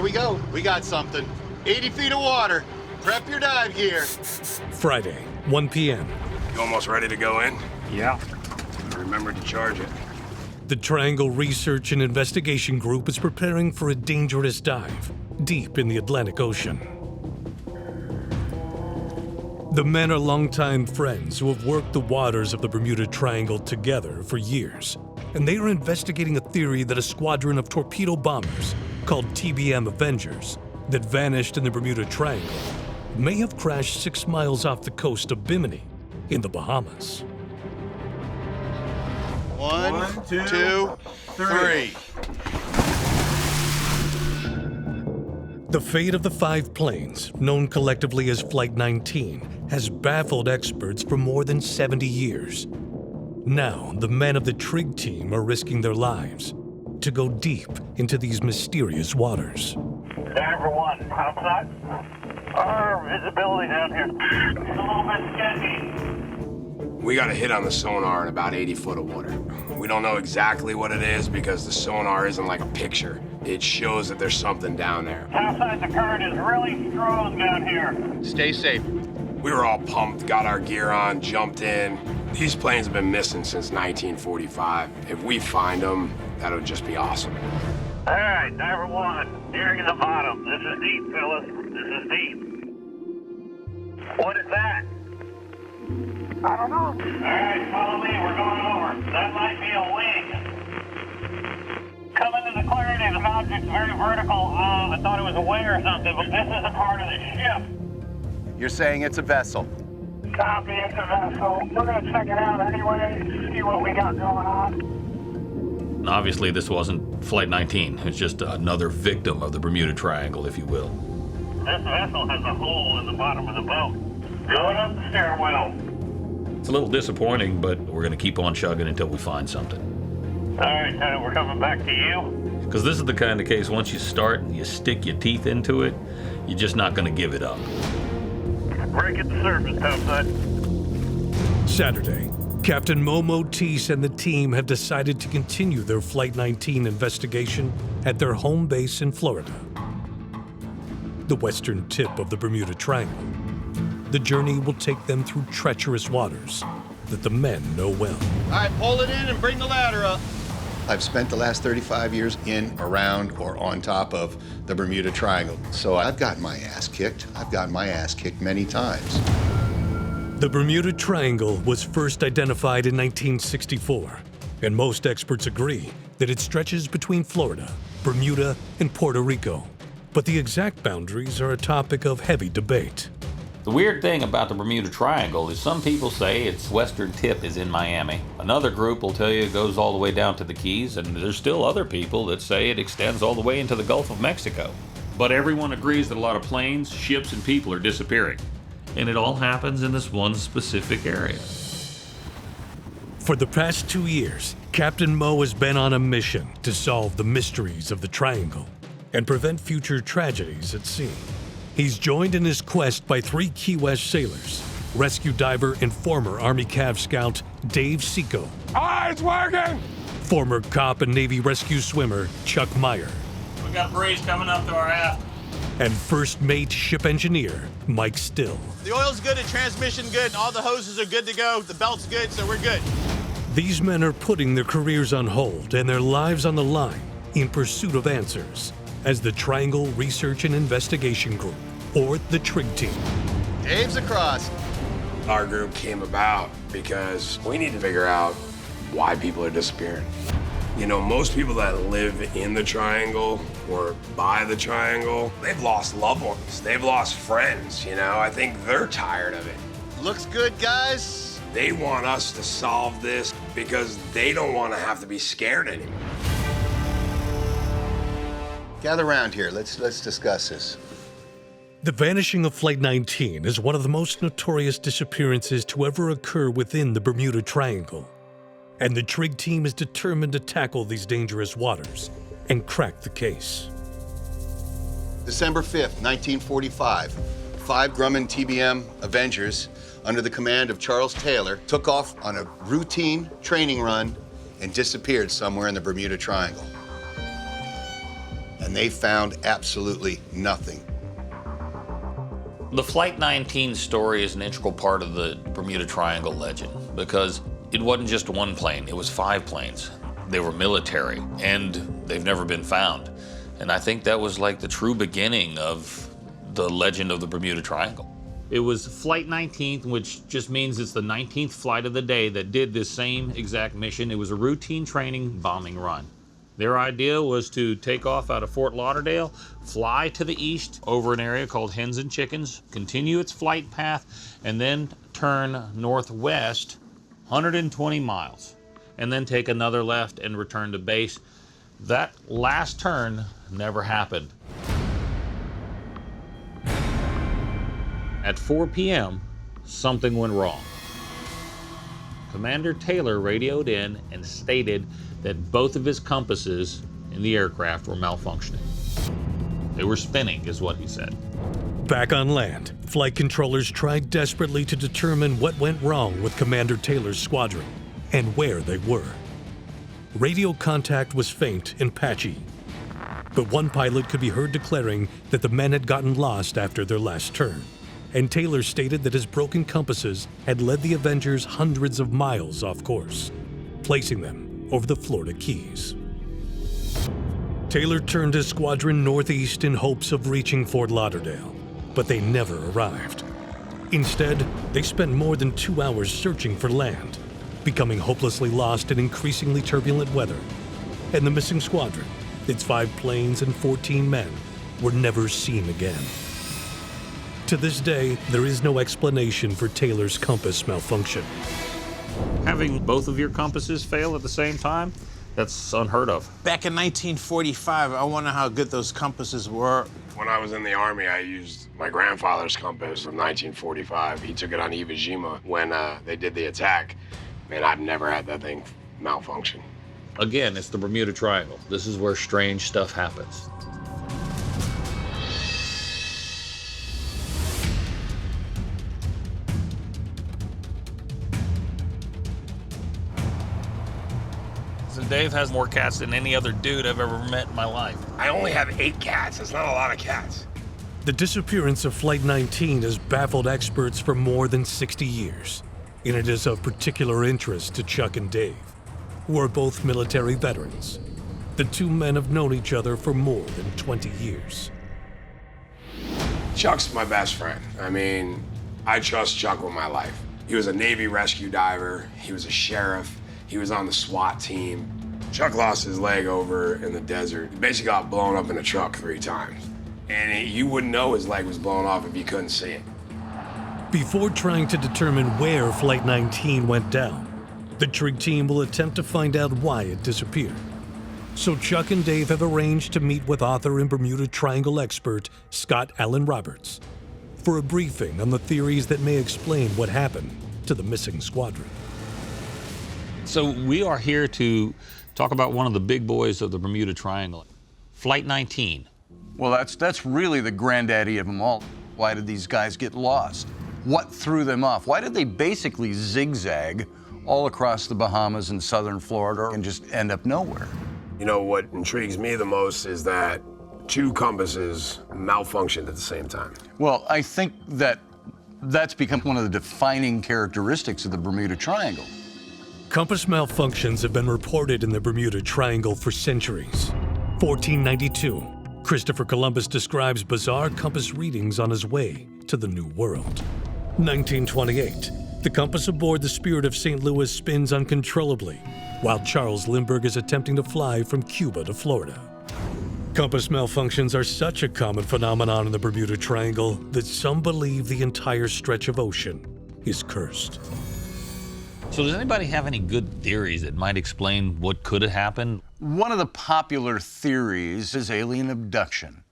we go. We got something. 80 feet of water. Prep your dive gear. Friday, 1 p.m. You almost ready to go in? Yeah. Remember to charge it. The Triangle Research and Investigation Group is preparing for a dangerous dive deep in the Atlantic Ocean. The men are longtime friends who have worked the waters of the Bermuda Triangle together for years, and they are investigating a theory that a squadron of torpedo bombers called TBM Avengers that vanished in the Bermuda Triangle may have crashed 6 miles off the coast of Bimini in the Bahamas. One, two, three. The fate of the 5 planes, known collectively as Flight 19, has baffled experts for more than 70 years. Now, the men of the Trig team are risking their lives to go deep into these mysterious waters. Diver 1, outside. Our visibility down here. It's a little bit sketchy. We got a hit on the sonar in about 80 foot of water. We don't know exactly what it is because the sonar isn't like a picture. It shows that there's something down there. Outside, the current is really strong down here. Stay safe. We were all pumped, got our gear on, jumped in. These planes have been missing since 1945. If we find them, that would just be awesome. All right, Diver 1, nearing the bottom. This is deep, fellas. This is deep. What is that? I don't know. All right, follow me. We're going over. That might be a wing. Coming to the clearing, there's an object very vertical. I thought it was a wing or something, but this isn't part of the ship. You're saying it's a vessel? Copy, it's a vessel. We're going to check it out anyway, see what we got going on. Obviously, this wasn't Flight 19. It's just another victim of the Bermuda Triangle, if you will. This vessel has a hole in the bottom of the boat. Going up the stairwell. It's a little disappointing, but we're going to keep on chugging until we find something. All right, Lieutenant, we're coming back to you. Because this is the kind of case, once you start and you stick your teeth into it, you're just not going to give it up. Break at the surface, topside. Saturday, Captain Mo Motis and the team have decided to continue their Flight 19 investigation at their home base in Florida, the western tip of the Bermuda Triangle. The journey will take them through treacherous waters that the men know well. All right, pull it in and bring the ladder up. I've spent the last 35 years in, around, or on top of the Bermuda Triangle. So I've gotten my ass kicked. I've gotten my ass kicked many times. The Bermuda Triangle was first identified in 1964, and most experts agree that it stretches between Florida, Bermuda, and Puerto Rico. But the exact boundaries are a topic of heavy debate. The weird thing about the Bermuda Triangle is some people say its western tip is in Miami. Another group will tell you it goes all the way down to the Keys, and there's still other people that say it extends all the way into the Gulf of Mexico. But everyone agrees that a lot of planes, ships, and people are disappearing. And it all happens in this one specific area. For the past 2 years, Captain Mo has been on a mission to solve the mysteries of the Triangle and prevent future tragedies at sea. He's joined in his quest by 3 Key West sailors, rescue diver and former Army Cav Scout Dave Seco. It's working! Former cop and Navy rescue swimmer Chuck Meyer. We got a breeze coming up to our aft. And first mate ship engineer Mike Still. The oil's good, the transmission good, and all the hoses are good to go. The belt's good, so we're good. These men are putting their careers on hold and their lives on the line in pursuit of answers as the Triangle Research and Investigation Group, or the Trig team. Dave's across. Our group came about because we need to figure out why people are disappearing. You know, most people that live in the Triangle or by the Triangle, they've lost loved ones. They've lost friends, you know? I think they're tired of it. Looks good, guys. They want us to solve this because they don't want to have to be scared anymore. Gather around here. Let's discuss this. The vanishing of Flight 19 is one of the most notorious disappearances to ever occur within the Bermuda Triangle. And the Trig team is determined to tackle these dangerous waters and crack the case. December 5th, 1945, 5 Grumman TBM Avengers, under the command of Charles Taylor, took off on a routine training run and disappeared somewhere in the Bermuda Triangle. and they found absolutely nothing. The Flight 19 story is an integral part of the Bermuda Triangle legend because it wasn't just one plane, it was 5 planes. They were military, and they've never been found. And I think that was like the true beginning of the legend of the Bermuda Triangle. It was Flight 19, which just means it's the 19th flight of the day that did this same exact mission. It was a routine training bombing run. Their idea was to take off out of Fort Lauderdale, fly to the east over an area called Hens and Chickens, continue its flight path, and then turn northwest 120 miles, and then take another left and return to base. That last turn never happened. At 4 p.m., something went wrong. Commander Taylor radioed in and stated that both of his compasses in the aircraft were malfunctioning. They were spinning, is what he said. Back on land, flight controllers tried desperately to determine what went wrong with Commander Taylor's squadron and where they were. Radio contact was faint and patchy, but one pilot could be heard declaring that the men had gotten lost after their last turn, and Taylor stated that his broken compasses had led the Avengers hundreds of miles off course, placing them over the Florida Keys. Taylor turned his squadron northeast in hopes of reaching Fort Lauderdale, but they never arrived. Instead, they spent more than 2 hours searching for land, becoming hopelessly lost in increasingly turbulent weather. And the missing squadron, its 5 planes and 14 men, were never seen again. To this day, there is no explanation for Taylor's compass malfunction. Having both of your compasses fail at the same time, that's unheard of. Back in 1945, I wonder how good those compasses were. When I was in the Army, I used my grandfather's compass from 1945. He took it on Iwo Jima when they did the attack. Man, I've never had that thing malfunction. Again, it's the Bermuda Triangle. This is where strange stuff happens. So Dave has more cats than any other dude I've ever met in my life. I only have 8 cats. It's not a lot of cats. The disappearance of Flight 19 has baffled experts for more than 60 years, and it is of particular interest to Chuck and Dave, who are both military veterans. The 2 men have known each other for more than 20 years. Chuck's my best friend. I mean, I trust Chuck with my life. He was a Navy rescue diver. He was a sheriff. He was on the SWAT team. Chuck lost his leg over in the desert. He basically got blown up in a truck 3 times. And you wouldn't know his leg was blown off if you couldn't see it. Before trying to determine where Flight 19 went down, the trig team will attempt to find out why it disappeared. So Chuck and Dave have arranged to meet with author and Bermuda Triangle expert Scott Allen Roberts for a briefing on the theories that may explain what happened to the missing squadron. So we are here to talk about one of the big boys of the Bermuda Triangle, Flight 19. Well, that's really the granddaddy of them all. Why did these guys get lost? What threw them off? Why did they basically zigzag all across the Bahamas and southern Florida and just end up nowhere? You know, what intrigues me the most is that 2 compasses malfunctioned at the same time. Well, I think that's become one of the defining characteristics of the Bermuda Triangle. Compass malfunctions have been reported in the Bermuda Triangle for centuries. 1492, Christopher Columbus describes bizarre compass readings on his way to the New World. 1928, the compass aboard the Spirit of St. Louis spins uncontrollably, while Charles Lindbergh is attempting to fly from Cuba to Florida. Compass malfunctions are such a common phenomenon in the Bermuda Triangle that some believe the entire stretch of ocean is cursed. So does anybody have any good theories that might explain what could have happened? One of the popular theories is alien abduction.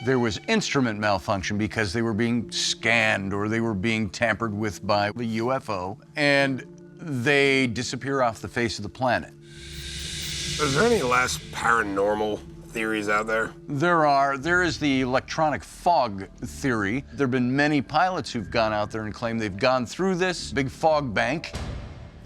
There was instrument malfunction because they were being scanned or they were being tampered with by the UFO, and they disappear off the face of the planet. Is there any less paranormal theories out there? There is the electronic fog theory. There have been many pilots who've gone out there and claimed they've gone through this big fog bank,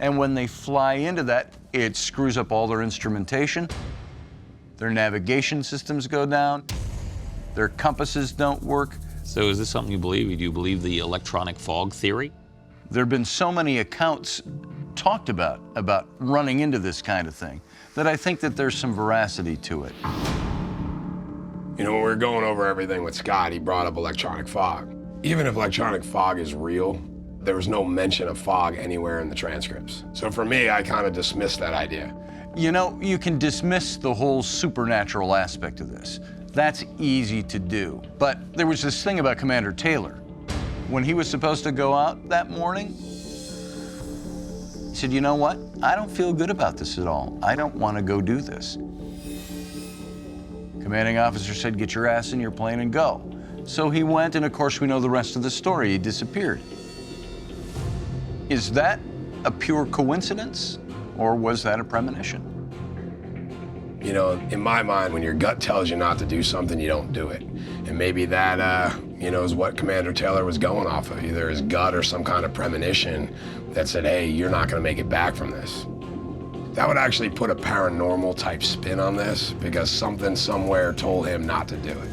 and when they fly into that, it screws up all their instrumentation, Their navigation systems go down. Their compasses don't work. So is this something you believe? Do you believe the electronic fog theory? There have been so many accounts talked about running into this kind of thing that I think that there's some veracity to it. You know, when we were going over everything with Scott, he brought up electronic fog. Even if electronic fog is real, there was no mention of fog anywhere in the transcripts. So for me, I kind of dismissed that idea. You know, you can dismiss the whole supernatural aspect of this. That's easy to do. But there was this thing about Commander Taylor. When he was supposed to go out that morning, he said, you know what? I don't feel good about this at all. I don't want to go do this. Commanding officer said, get your ass in your plane and go. So he went, and of course we know the rest of the story. He disappeared. Is that a pure coincidence, or was that a premonition? You know, in my mind, when your gut tells you not to do something, you don't do it. And maybe that, you know, is what Commander Taylor was going off of, either his gut or some kind of premonition that said, hey, you're not going to make it back from this. That would actually put a paranormal type spin on this, because something somewhere told him not to do it.